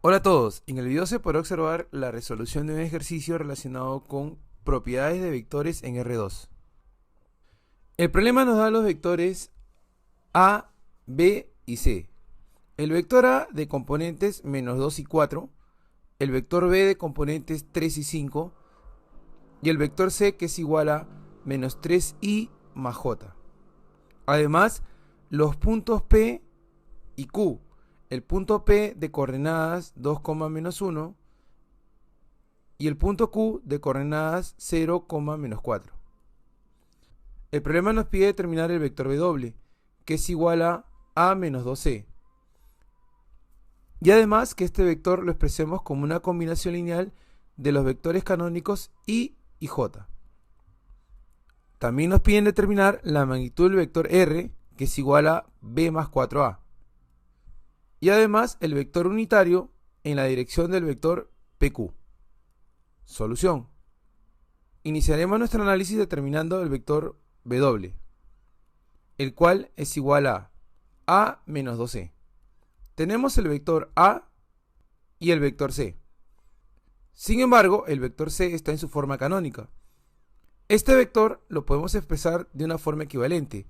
Hola a todos, en el video se podrá observar la resolución de un ejercicio relacionado con propiedades de vectores en R2. El problema nos da los vectores A, B y C. El vector A de componentes menos 2 y 4, el vector B de componentes 3 y 5 y el vector C que es igual a menos 3i más j. Además, los puntos P y Q. El punto P de coordenadas 2, menos 1 y el punto Q de coordenadas 0, menos 4. El problema nos pide determinar el vector W, que es igual a menos 2C. Y además que este vector lo expresemos como una combinación lineal de los vectores canónicos I y J. También nos piden determinar la magnitud del vector R, que es igual a B más 4A. Y además el vector unitario en la dirección del vector PQ. Solución. Iniciaremos nuestro análisis determinando el vector W, el cual es igual a menos 2C. Tenemos el vector A y el vector C. Sin embargo, el vector C está en su forma canónica. Este vector lo podemos expresar de una forma equivalente.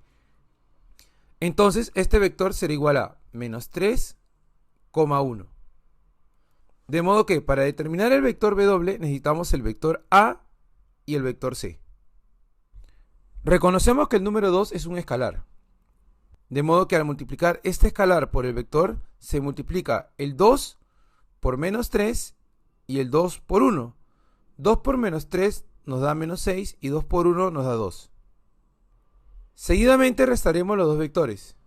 Entonces, este vector será igual a menos 3, 1. De modo que para determinar el vector W necesitamos el vector A y el vector C. Reconocemos que el número 2 es un escalar. De modo que al multiplicar este escalar por el vector, se multiplica el 2 por menos 3 y el 2 por 1. 2 por menos 3 nos da menos 6 y 2 por 1 nos da 2. Seguidamente restaremos los dos vectores.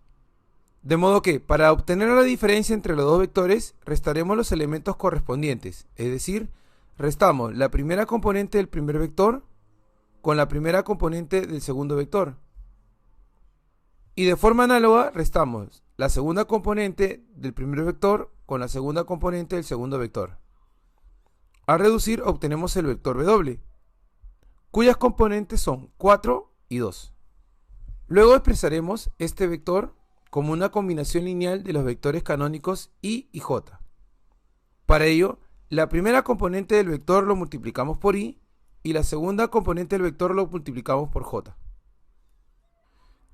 De modo que, para obtener la diferencia entre los dos vectores, restaremos los elementos correspondientes, es decir, restamos la primera componente del primer vector con la primera componente del segundo vector. Y de forma análoga, restamos la segunda componente del primer vector con la segunda componente del segundo vector. Al reducir, obtenemos el vector W, cuyas componentes son 4 y 2. Luego expresaremos este vector como una combinación lineal de los vectores canónicos I y J. Para ello, la primera componente del vector lo multiplicamos por I y la segunda componente del vector lo multiplicamos por J.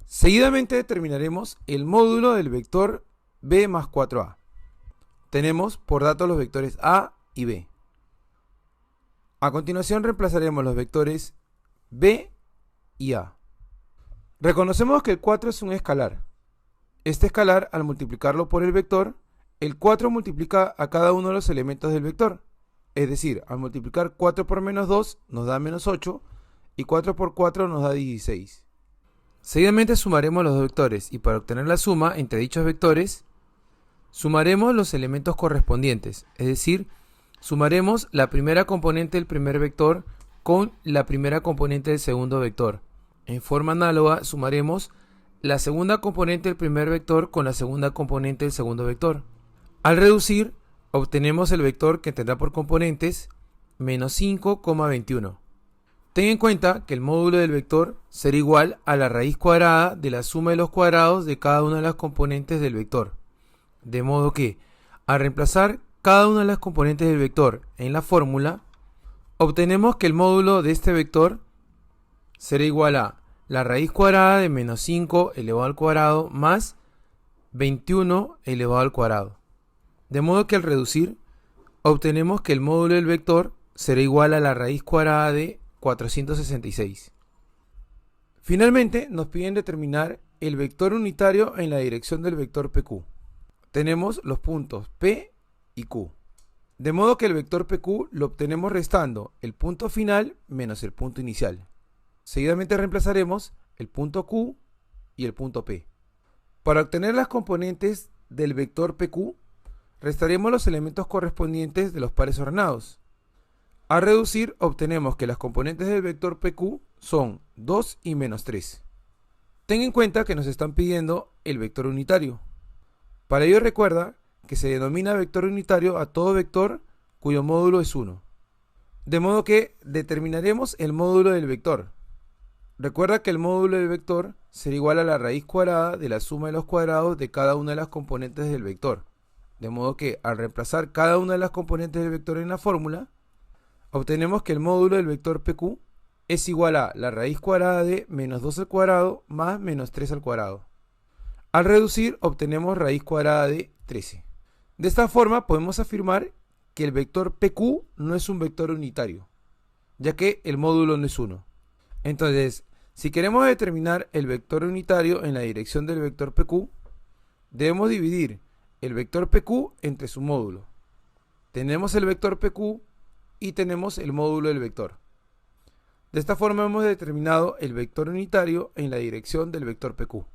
Seguidamente determinaremos el módulo del vector B más 4A. Tenemos por datos los vectores A y B. A continuación reemplazaremos los vectores B y A. Reconocemos que el 4 es un escalar. Este escalar, al multiplicarlo por el vector, el 4 multiplica a cada uno de los elementos del vector. Es decir, al multiplicar 4 por menos 2 nos da menos 8 y 4 por 4 nos da 16. Seguidamente sumaremos los dos vectores y para obtener la suma entre dichos vectores, sumaremos los elementos correspondientes. Es decir, sumaremos la primera componente del primer vector con la primera componente del segundo vector. En forma análoga, sumaremos la segunda componente del primer vector con la segunda componente del segundo vector. Al reducir, obtenemos el vector que tendrá por componentes menos 5,21. Ten en cuenta que el módulo del vector será igual a la raíz cuadrada de la suma de los cuadrados de cada una de las componentes del vector. De modo que, al reemplazar cada una de las componentes del vector en la fórmula, obtenemos que el módulo de este vector será igual a la raíz cuadrada de menos 5 elevado al cuadrado más 21 elevado al cuadrado. De modo que al reducir, obtenemos que el módulo del vector será igual a la raíz cuadrada de 466. Finalmente, nos piden determinar el vector unitario en la dirección del vector PQ. Tenemos los puntos P y Q. De modo que el vector PQ lo obtenemos restando el punto final menos el punto inicial. Seguidamente reemplazaremos el punto Q y el punto P. Para obtener las componentes del vector PQ, restaremos los elementos correspondientes de los pares ordenados. Al reducir, obtenemos que las componentes del vector PQ son 2 y menos 3. Ten en cuenta que nos están pidiendo el vector unitario. Para ello recuerda que se denomina vector unitario a todo vector cuyo módulo es 1. De modo que determinaremos el módulo del vector. Recuerda que el módulo del vector será igual a la raíz cuadrada de la suma de los cuadrados de cada una de las componentes del vector. De modo que al reemplazar cada una de las componentes del vector en la fórmula, obtenemos que el módulo del vector PQ es igual a la raíz cuadrada de menos 2 al cuadrado más menos 3 al cuadrado. Al reducir obtenemos raíz cuadrada de 13. De esta forma podemos afirmar que el vector PQ no es un vector unitario, ya que el módulo no es 1. Entonces, si queremos determinar el vector unitario en la dirección del vector PQ, debemos dividir el vector PQ entre su módulo. Tenemos el vector PQ y tenemos el módulo del vector. De esta forma hemos determinado el vector unitario en la dirección del vector PQ.